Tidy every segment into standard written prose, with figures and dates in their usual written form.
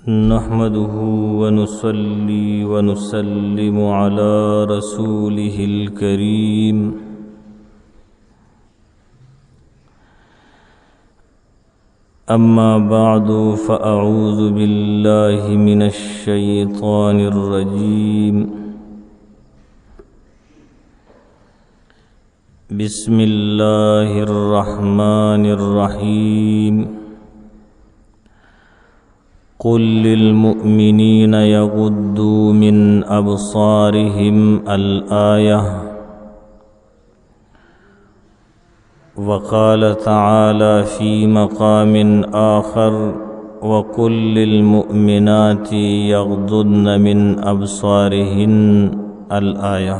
نحمده ونصلي ونسلم على رسوله الكريم أما بعد فأعوذ بالله من الشيطان الرجيم بسم الله الرحمن الرحيم قل للمؤمنين يغضوا من أبصارهم الآية وقال تعالى في مقام آخر وقل للمؤمنات يغضضن من أبصارهن الآية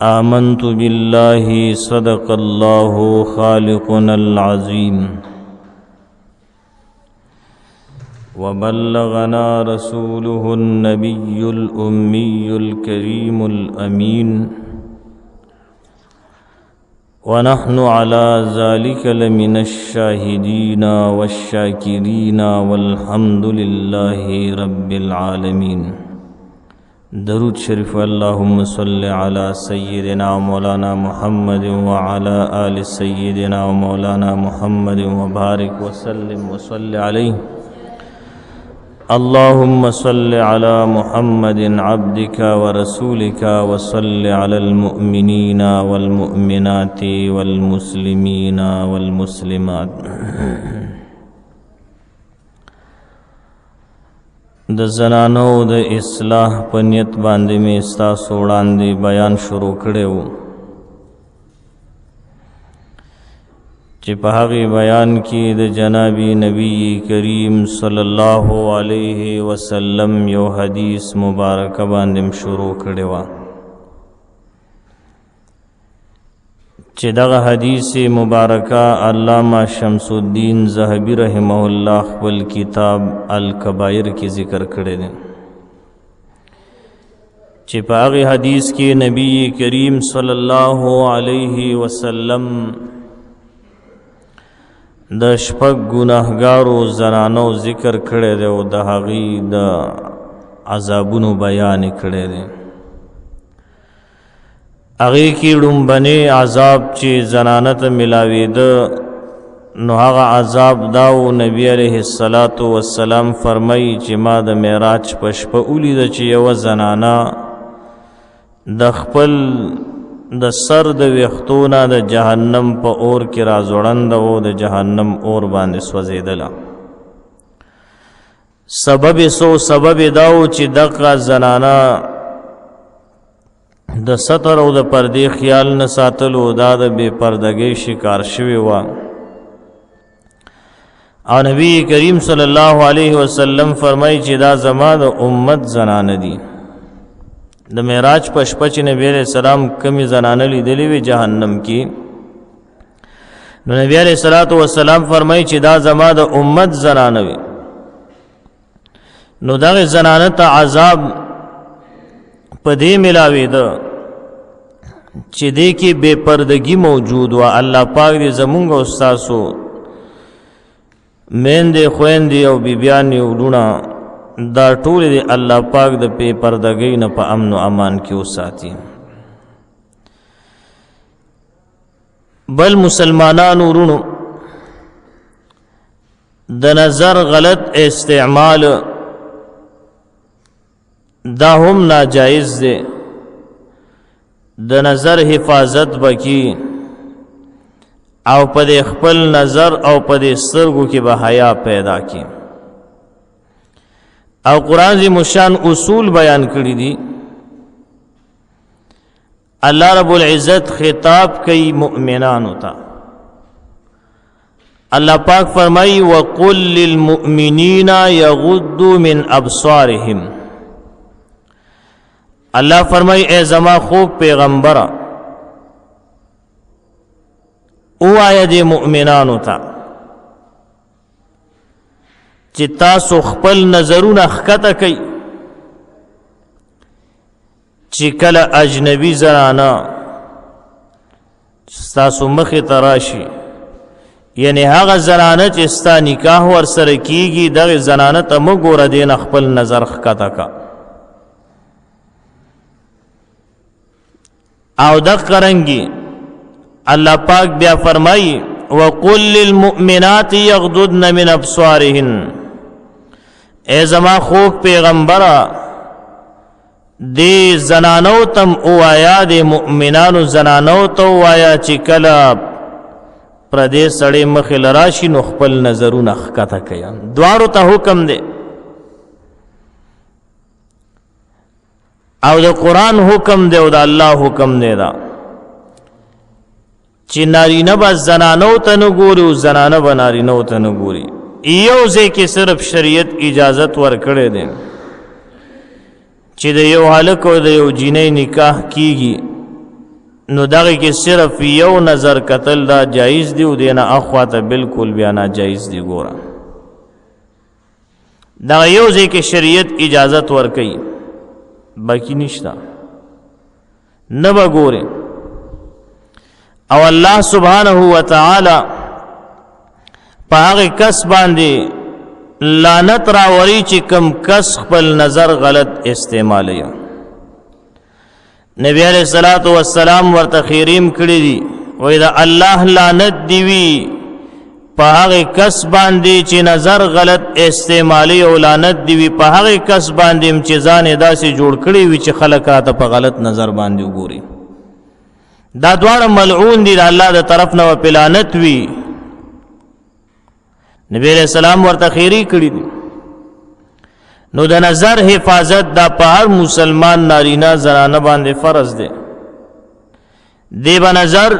آمنت بالله صدق الله خالقنا العظيم وبلغنا رسوله النبي الأمي الكريم الأمين ونحن على ذلك لمن الشاهدين والشاكرين والحمد لله رب العالمين. درود شريف اللهم صل على سيدنا مولانا محمد وعلى آل سيدنا مولانا محمد وبارك وسلم وصل عليه. اللهم صل على محمد عبدك ورسولك وصل على المؤمنين والمؤمنات والمسلمين والمسلمات. د زنانو د اصلاح په نیت باندې مې ستاسو وړاندې بیان شروع کړی و چې په هغې بیان کې د جناب نبی کریم صلی الله علیه وسلم یو حدیث مبارک باندې شروع کړی و چې دغه حدیث مبارکه علامه شمس الدین ذهبی رحمه الله خپل کتاب الکبائر کې ذکر کړی دی چې په هغې حدیث کې نبی کریم صلی الله علیه وسلم د شپږ ګناهګارو زنانو ذکر کړی دی او د هغې د عذابونو بیان کړی دی. هغې کې لومبنی عذاب چې زنانه ته میلاوېده نو هغه عذاب دا و نبی علیه السلام فرمایي چې ما د معراج په شپه ولیده چې یوه زنانه د خپل د سر د ویښتونه د جهنم په اور کې راځوړنده و د جهنم اور باندې سوځېدله. سبب دا و چې دغه زنانه د ستر او د پردې خیال نه ساتلو دا د بې پردګۍ شکار شوې وه او نبی کریم صلی الله علیه وسلم فرمایي چې دا زما د امت زنانه دي. د معراج په شپه چې نبی علیہ السلام کمی زنانه لیدلې وې جهنم کې نو نبی علیہ السلام فرمایي چې دا زما د امت زنانه وي نو دغه زنانه ته عذاب په دې ملاوېده چې دې کې بې پردګي موجود وه. الله پاک دې زمونږ او ستاسو میندې خویندې او بیبیانې وروڼه دا ټول دی الله پاک د بې پردګۍ نه په امن و امان کې وساتي. بل مسلمانانو وروڼو د نظر غلط استعمال دا هم ناجائز دی. د نظر حفاظت بکی او په دې خپل نظر او په دې سترګو کې به حیا پیدا کی او قرآن عظیم الشان اصول بیان کړي دي. الله رب العزت خطاب کوي مؤمنانو ته. الله پاک فرمایي وقل للمؤمنین یغضوا من ابصارهم. الله فرمایي ای زما خوږ پیغمبره ووایه دې مؤمنانو ته چې تاسو خپل نظرونه ښکته کوئ چې کله اجنبي زنانه ستاسو مخې ته راشي یعنی هغه زنانه چې ستا نکاح ورسره کیږي دغه زنانه ته مه ګوره، دې نه خپل نظر ښکته کا. او دغه رنګې الله پاک بیا فرمایي وقل للمؤمنات یغضضن من ابصارهن، ای زما خوږ پیغمبره دې زنانو تم اوایا، د مؤمنانو زنانو ته اوایا چې کله پردې سړی مخې لراشي نو خپل نظرونه ښکته کوي. دواړو ته حکم دی او د قرآن حکم دی او د الله حکم دی دا چې نارینه به زنانو ته نه ګوري او زنانه به نارینو ته نه ګوري. یو ځای کې صرف شریعت اجازت ورکړی دی چې د یو هلک او د یو جینۍ نکاح کیږي نو دغه کې صرف یو نظر قتل دا جایز دی او دینه اخوا ته بالکل بیا ناجایز دی. ګوره دا یو ځای کې شریعت اجازت ورکوي باقی نشتا نه به ګورې. او الله سبحانه وتعالی په هغه کس باندې لعنت راوړي چې کم کس خپل نظر غلط استعمالوي. نبی علیہ الصلوۃ والسلام ورته خیریم کړی دي وای دا الله لعنت دی وی په هغه کس باندې چې نظر غلط استعمالي، او لعنت دی وی په هغه کس باندې چې ځان داسې جوړ کړی وي چې خلک راته په غلط نظر باندې وګوري. دا دواړه ملعون دي د الله د طرف نه په لعنت وی. نبی علیہ السلام ورته خیری کړی دي. نو د نظر حفاظت دا په هر مسلمان نارینه زنانه باندې فرض دی. دی به نظر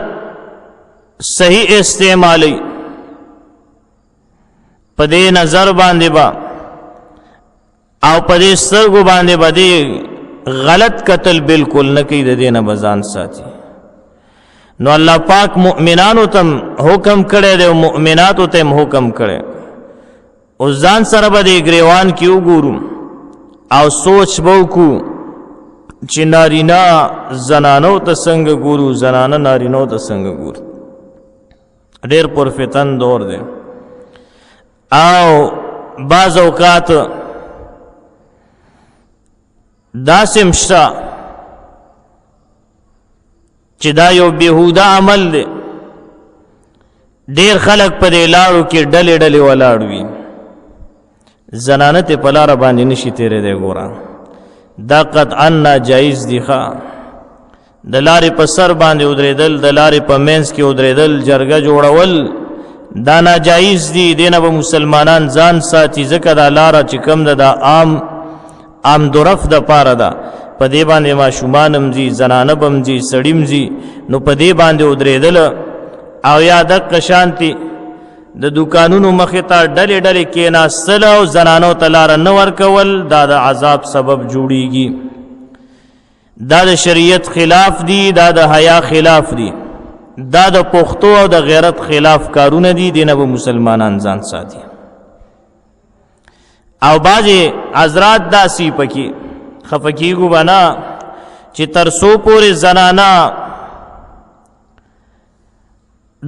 صحیح استعمالی، په دې نظر باندې با او په دې سترګو باندې با دی غلط قتل بالکل نه کوي، د دې نه بزان ساتي. نو الله پاک مؤمنانو تم حکم کړی دی او مؤمناتو تم حکم کړی او ځان سره به د ګریوان کې وګورو او سوچ به وکړو چې نارینه زنانو ته څنګه ګورو، زنانه نارینو ته څنګه ګورو. ډېر پرفتن دور دی او بعض اوقات داسې مشته چې دا یو بېهوده عمل دی. ډېر خلک په دې لارو کې ډلې ډلې ولاړ وي، زنانه ته په لاره باندې نشي تېرېدی. ګوره دا قطعا ناجایز دي. ښه د لارې په سر باندې ودرېدل، د لارې په منځ کې ودرېدل، جرګه جوړول دا ناجایز دي. دې نه به مسلمانان ځان ساتي، ځکه دا لاره چې کوم ده دا عام درف د پاره ده. په دې باندې ماشومان هم ځي، زنانه به هم ځي، سړي هم ځي. نو په دې باندې ودرېدل او یا دقه شانتي د دوکانونو مخې ته ډلې ډلې کېناستل او زنانو ته لاره نه ورکول، دا د عذاب سبب جوړیږي. دا د شریعت خلاف دي، دا د حیا خلاف دي، دا د پښتو او د غیرت خلاف کارونه دي. دینه به مسلمانان ځان ساتي. او بعضې حضرات داسې پکې خفکیږو بنا چې تر څو پورې زنانه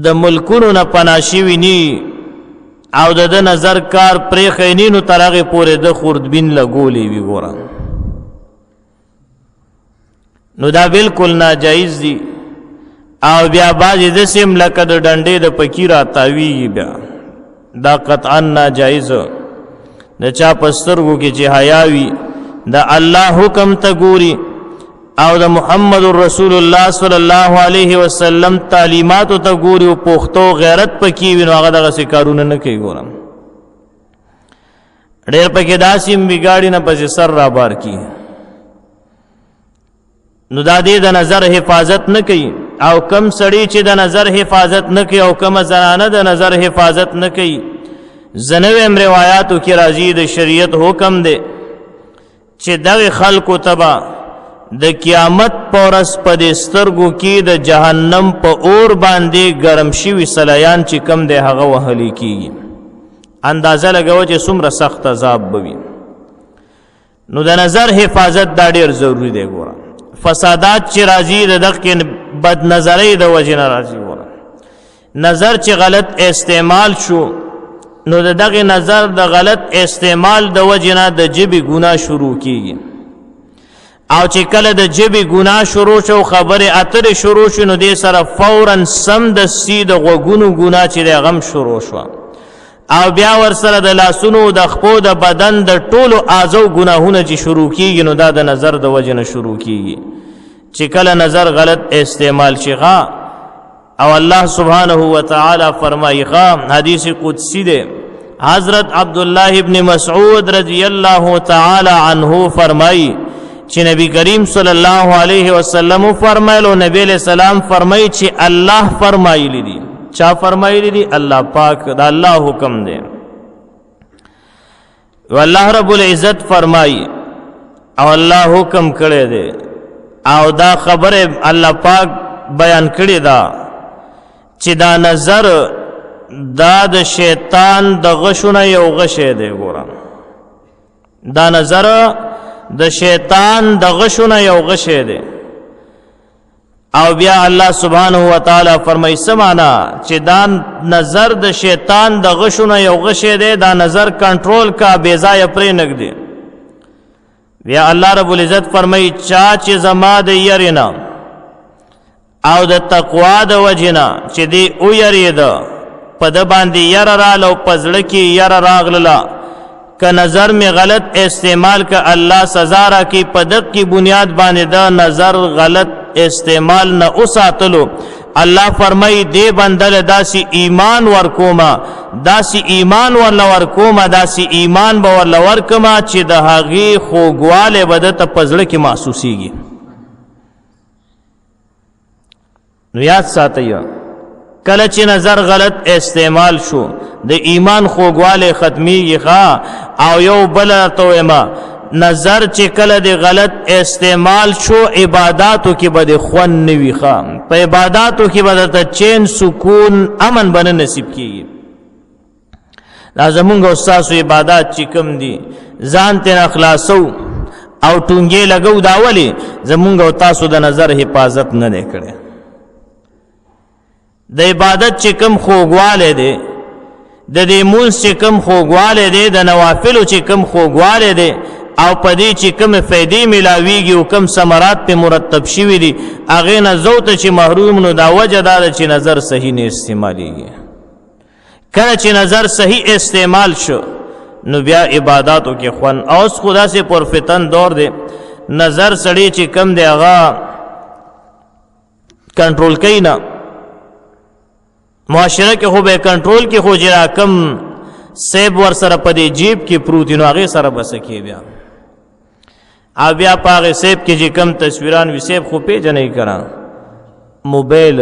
د ملکونو نه پناه شوي ني او د نظر کار پرېښی ني، نو تر هغې پورې د خوردبین لګولی وي. ګوره نو دا بالکل ناجایز دي. او بیا بعضې داسې هم لکه د ډنډې د پکي راتاویږي، بیا دا قطعا ناجایز. د چا په سترګو کې چې حیا وي د الله حکم ته ګوري او د محمد رسول الله صلی الله علیه وسلم تعلیماتو ته ګوري او پښتو غیرت پکې وي، نو هغه دغسې کارونه نه کوي. ګورم ډېر پکې داسې هم وي ګاډي نه پسې سر رابار کي، نو دا دې د نظر حفاظت نه کوي. او کم سړی چې د نظر حفاظت نه کوي او کم زنانه د نظر حفاظت نه کوي، زنویم روایاتو کې راځي د شریعت حکم دی چې دغه خلکو تبا د قیامت پورس په دې سترګو کې د جهنم په اور باندې ګرم شوي سلیان چې کم دی هغه وهلی کېږي. اندازه لګوه چې څومره سخت عذاب به وي. نو د نظر حفاظت دا ډېر ضروري دی. ګوره فسادات چې راځي د دغه بد نظرۍ د وجې نه راځي. ګوره نظر چې غلط استعمال شو نو دغه نظر د غلط استعمال د وجنه د جبی ګناه شروع کیږي او چې کله د جبی ګناه شروع شو خبره اترې شروع شو نو دې سره فورا سم د سید غوګونو ګناه چې غم شروع شو او بیا ور سره د لاسونو د خپو د بدن د ټولو اعضاء ګناهونه چې شروع کیږي نو دا د نظر د وجنه شروع کیږي چې کله نظر غلط استعمال شي او الله سبحانه وتعالى فرمایي حدیث قدسی ده حضرت عبدالله ابن مسعود رضی الله تعالی عنه فرمایي چې نبی کریم صلی الله علیه وسلم فرمایلو نبی علیہ السلام فرمایي چې الله فرمایلی دي چا فرمایلی دي الله پاک دا الله حکم دی والله رب العزت فرمایي او الله حکم کړی دی او دا خبره الله پاک بیان کړی دا چې دا نظر دا د شیطان د غشونه یو غشه دی ګورم دا نظر د شیطان د غشونه یو غشه دی او بیا الله سبحانه و تعالی فرمایي سمانا چې دا نظر د شیطان د غشونه یو غشه دی دا نظر کنټرول کا بے ځای پرې نګدي بیا الله رب العزت فرمایي چا چې زما د یرینا او د تقوا د وجنا چې دی او یری ده په د باندې ير رالو پزړه کې ير راغله ک نظر می غلط استعمال ک الله سزا را کی پدک کی بنیاد باندې دا نظر غلط استعمال نه اوساتلو الله فرمای دی بندل داسی ایمان ورکوما داسی ایمان ورکوما داسی ایمان به ورکوما چې د هغه خوګواله بدت پزړه کې محسوسيږي نو یاد ساتئ کله چې نظر غلط استعمال شو د ایمان خوګواله ختميږي او یو بل توما نظر چې کله د غلط استعمال شو عبادتو کې بده خون نوي په عبادتو کې بده ته چین سکون امن بن نصیب کیږي لازمونږ استاد عبادت چې کوم دي ځان ته اخلاصو او ټونګې لګو داولي زمونږ او تاسو د نظر حفاظت نه کړي د عبادت چې کوم خوګواله دي د دې مول چې کوم خوګواله دي د نوافل چې کوم خوګواله دي او پدې چې کوم فائدې ملاويږي او کوم ثمرات په مرتب شوي دي اغه نه زوت چې محروم نو دا وجه دا چې نظر صحیح نه استعماليږي کله چې نظر صحیح استعمال شو نو بیا عبادتو کې خوان اوس خدا سے پرفتن دور دی نظر سړی چې کم دی هغه کنټرول کینا معاشره کې خو به کنټرول کې خو جرا کم سیب ور سره پدې جیب کې پروت نو هغه سره بس کې بیا او بیا پاغه سیب کې چې کم تصویران وی سیب خو پیژنې کړه موبایل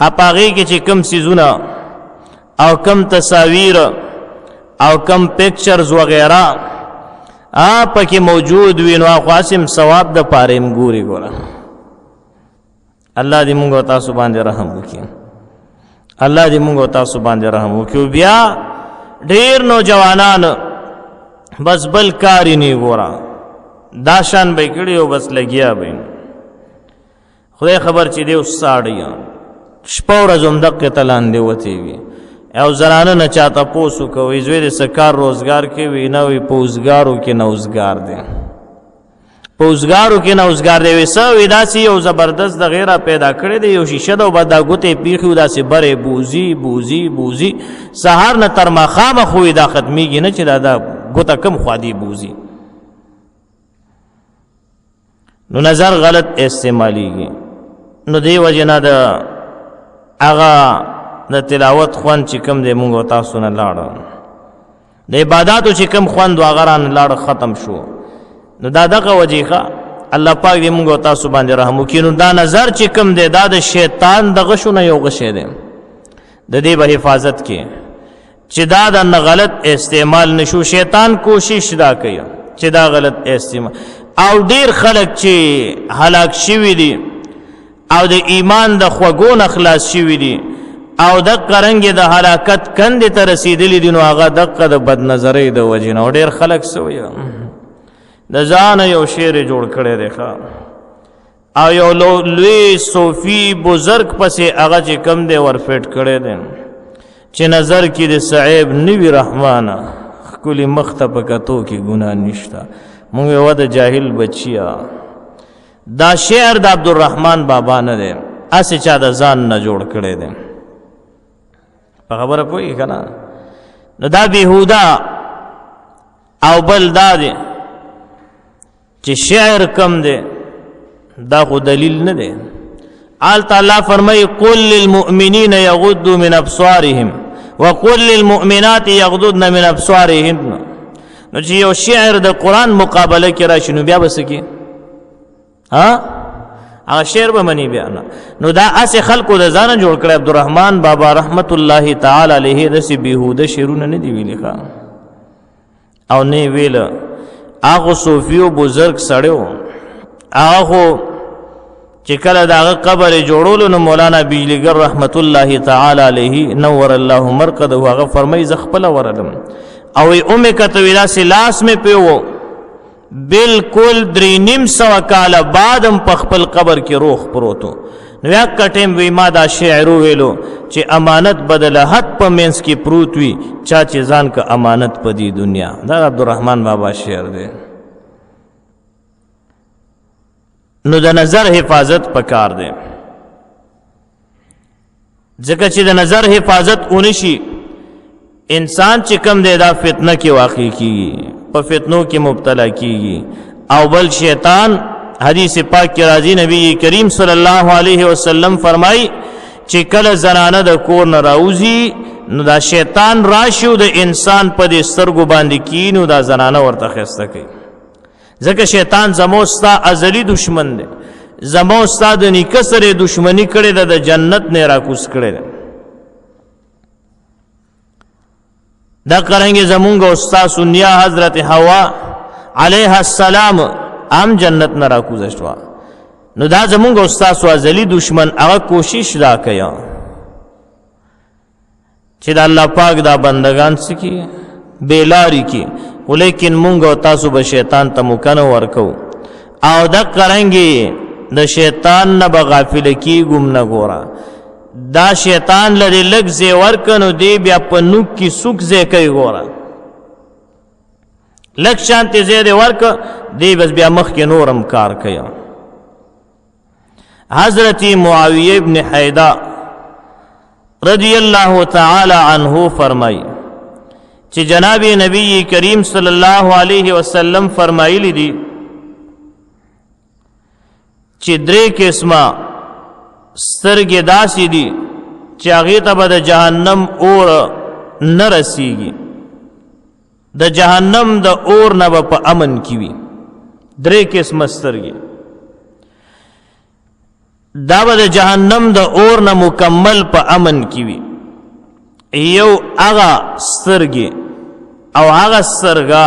هپاغه کې چې کم سيزونه او کم تصاویر او کم پکچرز وغیرہ پکې موجود وي نو خاصم ثواب د پاریم ګوري ګوره الله دې موږ تاسو باندې رحم وکړي الله دې موږ تاسو باندې رحم وکړي بیا ډیر نوجوانان بس بل کاری نه ګورا داشان به کړي او بس لګیا به خدای خبر چې دې وساړی شپه ورځ هم دقه تلان دی وتی وي او زنانه نه چاته پوسو کوي زوی د سکار روزگار کې وی نه وي پوزګارو کې نوزګار دي پوزګارو کې نوزګار دی وسو داسي یو زبردست د غیره پیدا کړی دی یو شیشه دو بدا ګوته پیخو داسي بره بوزي بوزي بوزي سحر نه تر مخامه خو دا ختميږي نه چې دا ګوته کم خوادي بوزي نو نظر غلط استعماليږي نو دی وجنا دا اغا د تلاوت خوان چې کم دی مونږ تاسو نه لاړ د عبادتو چې کم خوان دو غران لاړ ختم شو نو دا دغه وجیخه الله پاک دې مونږ تاسو باندې رحم وکړي نو دا نظر چې کم دی دا د شیطان د غشونه یو غشه دی د دې به حفاظت کې چې دا د غلط استعمال نشو شیطان کوشش دا کوي چې دا غلط استعمال او ډیر خلک چې هلاک شوی دي او د ایمان د خوګون اخلاص شوی دي او د قرنګ د هلاکت کند ته رسیدلی دي نو هغه دغه د بد نظرۍ د وجنه ډیر خلک سوی د ځان یو شعر جوړ کړي دی او یو لوی صوفی بزرگ پسې هغه چې کم دی ورفیټ کړی دی چې نظر کې د صعیب نوی رحمانه ښکلي مخ ته په کتو کې ګناه نشته. مونږ یې د جاهل بچیا دا شعر د عبدالرحمن بابا نه دی، هسې چا د ځان نه جوړ کړی دی. په خبره پوهېږي که نه؟ نو دا بېهوده او بل دا دی چې شعر کم دی دا خو دلیل نه دی. آلته الله فرمایي قل للمؤمنین یغضوا من ابصارهم وقل للمؤمنات یغضضن من ابصارهن. نو چې یو شعر د قرآن مقابله کې راشي نو بیا به څه کې؟ هغه شعر به مني بیا نه. نو دا هسې خلکو د ځانه جوړ کړی. عبدالرحمن بابا رحمت الله تعالی علیه داسې بېهوده شعرونه نه دي ویلي ښه، او نه ویله. هغه صوفیو بزرګ سړی و، هغه خو چې کله د هغه قبر یې جوړولو نو مولانا بجلیګر رحمت الله تعالی علیه نور الله مرقده هغه فرمایي زه خپله ورغلم او وی اومې کته وی داسې لاس مې پې و بالکل 300 کاله بعدم په خپل قبر کې روح پروت و. نو یکه ټیم وی ما دا شعر وویلو چې امانت بدله حد په منځ کې پروت وي چا چې ځان که امانت په دې دنیا. دا عبدالرحمن بابا شعر دی. نو د نظر حفاظت پکار دی، ځکه چې د نظر حفاظت اونشي انسان چې کم دی دا فتنه کې واقع کیږي، په فتنو کې مبتلا کیږي. او بل شیطان حدیث پاک کې راځي نبی کریم صلی الله علیه وسلم فرمای چې کله زنانه د کور نه راوځي نو دا شیطان راشي او د انسان په دې سترګو باندې کی نو دا زنانه ورته خسته کوي. ځکه شیطان زمو ستا ازلی دشمن دی، زمو ستا د نیکه سره دشمنی کړې ده، د جنت نه راکوس کړی ده. دا قرنګ زمونږ استاد سنیا حضرت حوا علیها السلام هم جنت نه راکوزه شوه. نو دا زمونږ استاد سو ازلی دشمن هغه کوشش را کوي چې د الله پاک دا بندگان سکی بیلاری کی، ولیکن مونږ او تاسو به شیطان ته مکنه ورکو او دا قرنګي د شیطان نه به غافل کیږم نه ګوره. دا شیطان لري لږ ځای ورکنو دی بیا په نوک کې سوک ځای کوي ګوره، لږ شانتې ځای دی ورکه دی بس بیا مخکې نورم کار کوي. حضرت معاویه ابن حیدہ رضی الله تعالی عنہ فرمائی چې جناب نبی کریم صلی الله علیه وسلم فرمایلی دي چې درې قسمه سترګې داسې دي چې هغې ته به د جهنم اور نه رسیږي، د جهنم د اور نه به په امن کې وي. درې قسمه سترګې دا به د جهنم د اور نه مکمل په امن کې وي. یو هغه سترګې او هغه سترګه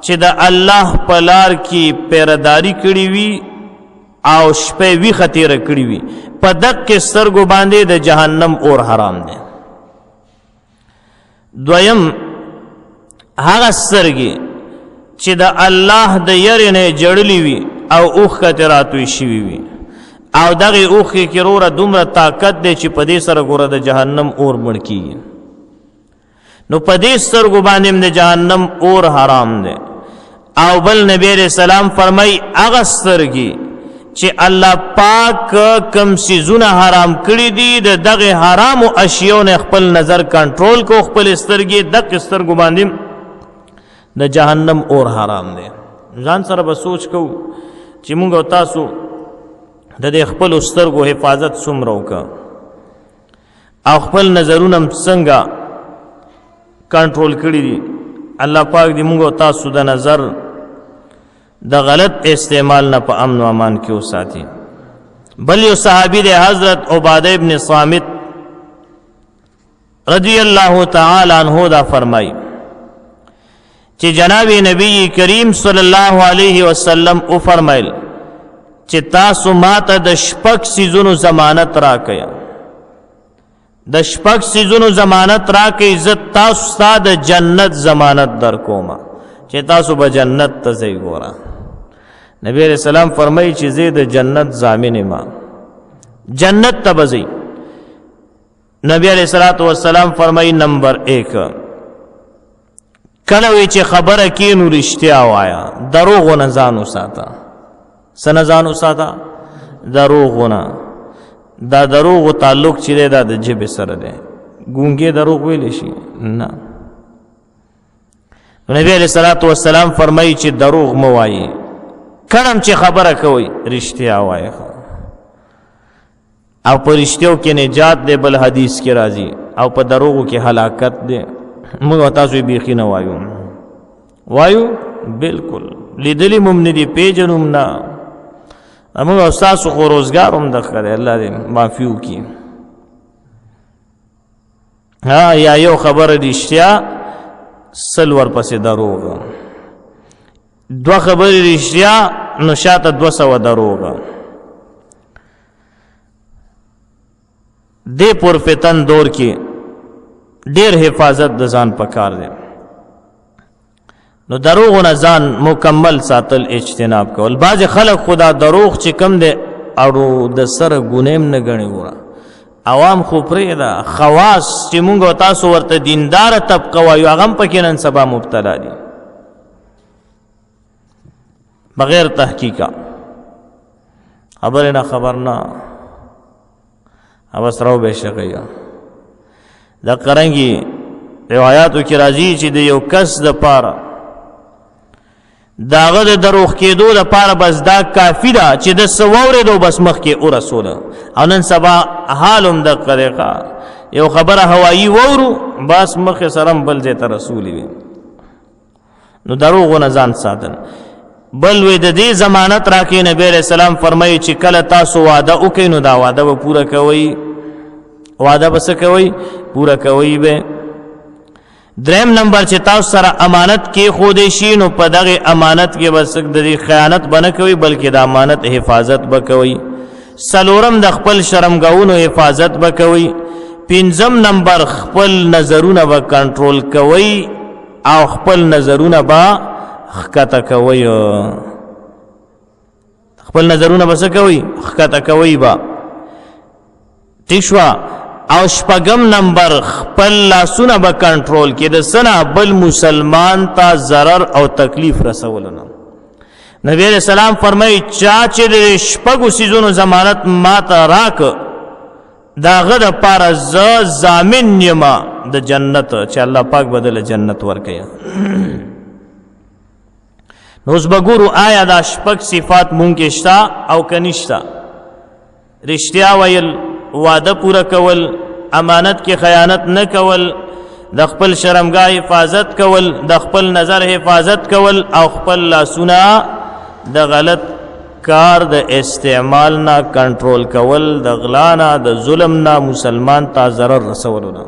چې د الله په لار کې پیرداری کړې وي او شپې ویښه تېره کړې وي، په دقې سترګو باندې د جهنم اور حرام دی. دویم هغه سترګې چې د الله د یرې نه جړلې وي او اوښکه ترې راتوی شوي وي او دغې اوښکې کې وروره دومره طاقت دی چې په دې سره ګوره د جهنم اور مړ کېږي. نو په دې سترګو باندې د جهنم اور حرام دی. او بل نبی علیہ السلام فرمای هغه سترګې چې الله پاک کم سيزونه حرام کړی دي د دغه حرامو اشیاء نه خپل نظر کنټرول کو، خپل سترګې دغه سترګو باندې د جهنم اور حرام دی. ځان سره به سوچ کو چې موږ او تاسو د خپل سترګو حفاظت څومره وکړو او خپل نظرونه څنګه کنټرول کړی دي. الله پاک دې موږ او تاسو د نظر د غلط استعمال نه په امن و امان کې وساتي. بل یو صحابي دی حضرت عباده ابن صامت رضی الله تعالی عنہ دا فرمای چې جناب نبی کریم صلی الله علیه وسلم او فرمایل چې تاسو ماته د شپږ سيزونو ضمانت راکړئ، د شپږ سيزونو ضمانت راکړئ، زه تاسو ته د جنت ضمانت درکوم چې تاسو به جنت ته ځئ. ګوره نبی علیہ السلام فرمایي چې زه د جنت ضامن ما، جنت ته بځئ. نبی علیہ السلام فرمایي نمبر 1 کله وی چې خبره کې نو رښتیا وایا، دروغ نه ځان وساته. سن ځان وساته دروغونه. دا دروغ تعلق چې دا د جبه سره دی. ګونګې دروغ ویل شي نه. نبی علیہ السلام فرمایي چې دروغ مو وایي، کړم چې خبره کوي رښتیا وایي، او په رښتیو کې نجات دی. بل حدیث کې راځي او په دروغو کې هلاکت دی. موږ تاسو بیخي نه وایو بالکل لیدلی مم نه دی پیژنم نه. موږ استاد خو روزګار هم د خره الله دې معافي وکړي. ها یا یو خبره رښتیا سل ورپسې دروغ، دوه خبرې رښتیا نو شاته 200 دروغ. دې پرفتن دور کې ډېر حفاظت د ځان پکار دی. نو دروغ نه ځان مکمل ساتل، اجتناب کول. بعض خلک خدا دروغ چې کم دی او د سره ګونیم نه ګڼي. وره عوام خو پرې ده، خواص چې مونږ تاسو ورته دیندار طبقه وایو هغه هم پکې نن سبا مبتلا دي بغیر تحقیقه. خبر نه خبر نه اوس راو به شقیا. دا قرنګي روایتو کې راځي چې د یو کس د پاره داغه د دروغ کېدو د پاره بس دا کافی ده چې د سوورې دو بس مخ کې او رسول. او نن سبا حالم د قریقه یو خبره هوایی وورو بس مخ سرم بل ځای ته رسول وي. نو دروغ نه ځان ساتل. بل وې د دې ضمانت راکې نبی علیہ السلام فرمایي چې کله تاسو وعده وکئ نو دا وعده به پوره کوئ. وعده به څه کوئ؟ پوره کوئ به. دریم نمبر چې تاسو سره امانت کې خو دې شي نو په دغه امانت کې بس د دې خیانت بنه کوي بلکې د امانت حفاظت وکوي. سلورم د خپل شرمګاونو حفاظت وکوي. پنځم نمبر خپل نظرونه به کنټرول کوي او خپل نظرونه به خکته کوي. خپل نظرونه به څه کوي؟ خکته کوي به. ٹھیک شو. او شپږم نمبر خپل لاسونه به کنټرول کې د سنا بل مسلمان ته ضرر او تکلیف رسول نه. نبی علیہ السلام فرمایي چا چې د شپږو سيزونو ضمانت ما ته راک داغه د پاره ز ضامن یم د جنت چې الله پاک بدل جنت ورکیا. نو اوس بګورو آیا دا شپږ صفات مونږ کې شته او کنيشته؟ رښتیا ویل، وعده پورا کول، امانت کې خیانت نه کول، د خپل شرمګاه حفاظت کول، د خپل نظر حفاظت کول او خپل لاسونه د غلط کار د استعمال نه کنټرول کول، د غلا نه د ظلم نه مسلمان ته ضرر رسول نه.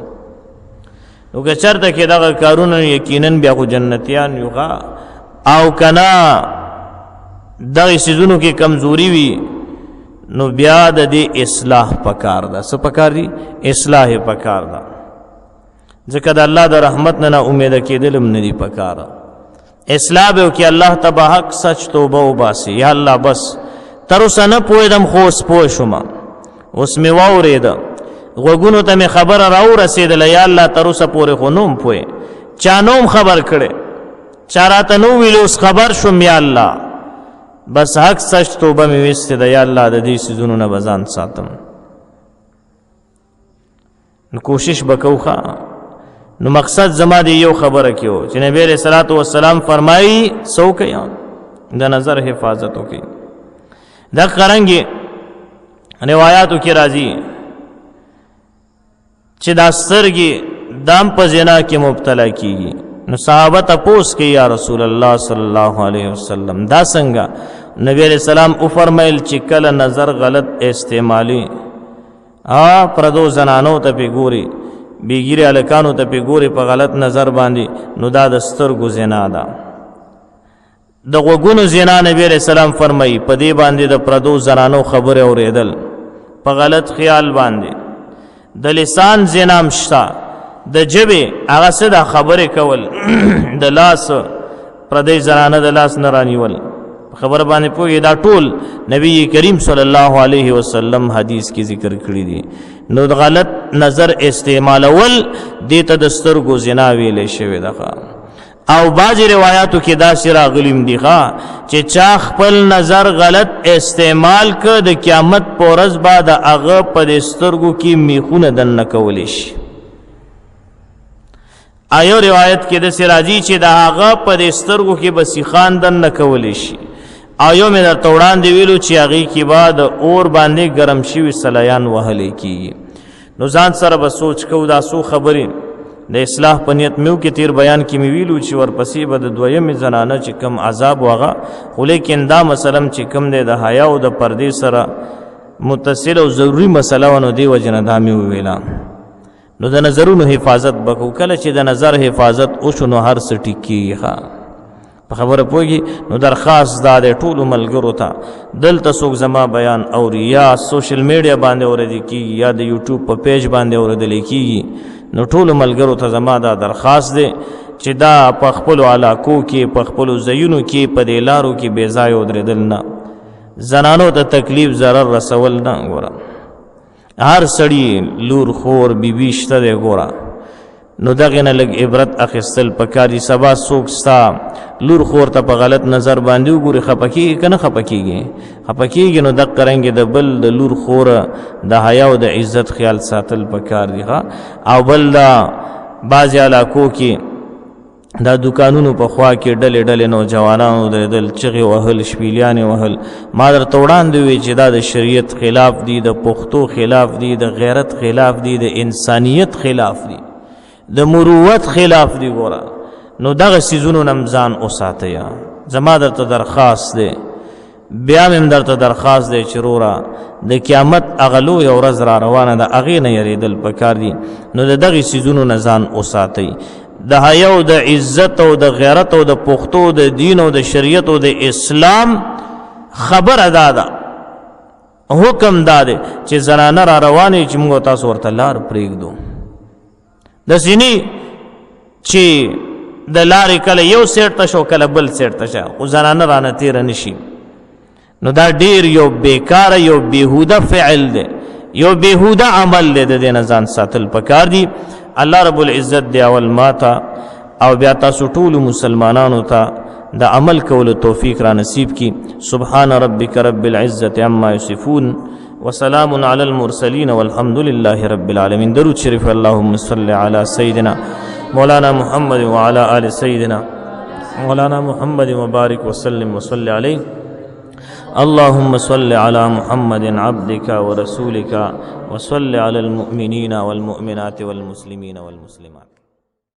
نو که چرته کې دغه کارونه یقینا بیا خو جنتیان یوغا او کنا دغه سيزونو کې کمزوري وي نو بیا د دې اصلاح پکار ده. څه پکار دي؟ اصلاح پکار ده. ځکه د الله د رحمت نه امید کېدل هم نه دي پکار. اصلاح به کې الله تبارک حق سچ توبه وباسي. یا الله بس تر اوسه نه پوهېدم خو اوس پوه شوم، اوس مې واورېده، غوږونو ته مې خبره راورسېدله. یا الله تر اوسه پورې خو نوم پوهې، چا نوم خبر کړی، چا راته نو ویلي، اوس خبر شوم. یا الله بس حق سچ توبه مې وستې ده. یا الله د دې سيزونو نه به ځان ساتم. نو کوشش وکړو ښه. نو مقصد زما دی یو خبره کې و چې نبی علیہ الصلوۃ والسلام فرمایي څوک یا د نظر حفاظت وکړي. دا قرانګي روایتو کې راځي چې دا سترګې دام په زنا کې مبتلا کیږي. نو صحابه تپوس کې یا رسول الله صلی الله علیه وسلم دا څنګه؟ نبی علیہ السلام او فرمایل چې کله نظر غلط استعمالي پردو زنانو ته پی ګوري، بیګیری الکانو ته پی ګوري په غلط نظر باندې، نو دا د سترګو زنا ده. د غوګونو زنا نبی علیہ السلام فرمایي په دې باندې د پردو زنانو خبره اوریدل په غلط خیال باندې. د لسان زنا مشتا، د جبه هغه څه د خبره کول، د لاس پردې زنانه د لاس نه رانیول خبر باندې پوهې دا ټول نبی کریم صلی الله علیه وسلم حدیث کې ذکر کړی دي. نو د غلط نظر استعمالول دې ته د سترګو زنا ویلې شوی ده. او بعضی روایاتو کې داسې راغلیم دي چې چا خپل نظر غلط استعمال که د قیامت په ورځ به د هغه په دې سترګو کې میخونه دننه کولی شي. ایو روایت کې داسې راځي چې د هغه په دې سترګو کې به سیخان دننه کولی شي. ایو مې درته وړاندې ویلو چې هغې کې به د اور باندې ګرم شوي سلیان وهلی کېږي. نو ځان سره به سوچ کوو دا څو خبرې د اصلاح په نیت میو کې تیر بیان کې مې ویلو چې ورپسې به د دویمې زنانه چې کم عذاب وغه، خو لیکن دا مسله چې کم دی د حیا او د پردې سره متصل او ضروري مسله و، نو دې وجې نه دا مې وویله. نو د نظرونو حفاظت به کوو. کله چې د نظر حفاظت وشو نو هر څه ټیک کېږي. په خبره پوهېږي. نو درخواست دا دی ټولو ملګرو ته، دلته څوک زما بیان اوري یا سوشل میډیا باندې اورېدل کېږي یا د یوټیوب په پیج باندې اورېدلی کېږي، نو ټولو ملګرو ته زما دا درخواست دی چې دا په خپلو علاقو کې په خپلو ځایونو کې په دې لارو کې بې ځایه ودرېدل نه، زنانو ته تکلیف ضرر رسول نه. ګوره هر سړي لور خور بیبي شته دی ګوره، نو دغې نه لږ عبرت اخیستل پکار دي. سبا څوک ستا لور خور ته په غلط نظر باندې وګوري، خفه کېږي که نه خفه کېږي؟ خفه کېږي. نو دقه رنګې د بل د لور خوره د حیا او د عزت خیال ساتل پکار دي. او بل دا بعضې علاقو کې دا دکانونو په خوا کې ډلې ډلې نوجوانانو درېدل، چغې وهل، شپیلیانې وهل. ما درته وړاندې وی چې دا د شریعت خلاف دي، د پښتو خلاف دي، د غیرت خلاف دي، د انسانیت خلاف دي، د مروت خلاف دی. ګوره نو دغه سیزونو نه ځان وساتئ. زما درته درخواست دی، بیا مې درته درخواست دی چې وروره د قیامت هغه لویه ورځ را روانه ده، هغې نه یېرېدل پکار دي. نو د دغې سیزونو نه ځان وساتئ. د حیا او د عزت او د غیرت او د پښتو د دین او د شریعت او د اسلام خبره دا ده، حکم دا دی چې زنانه را روانې چې موږ تاسو ورته لار پرېږدو. د سینې چې د لارې کله یو سیټ ته شو کله بل سیټ ته شه، خو زنانه رانه تېره نشي. نو دا ډېر یو بیکاره یو بېهوده فعل دی، یو بېهوده عمل دی، د دې نه ځان ساتل پکار دي. الله رب العزت دی اول ما ته او بیا تاسو ټولو مسلمانانو ته د عمل کولو توفیق را نصیب کی. سبحان ربک رب العزة عما یصفون وسلام علی المرسلین والحمد لله رب العالمین. درود شریف. اللهم صل علی سیدنا مولانا محمد وعلى آل سیدنا مولانا محمد وبارک وسلم وصل علیہ. اللهم صل على محمد عبدك ورسولك وصل على المؤمنين والمؤمنات والمسلمين والمسلمات.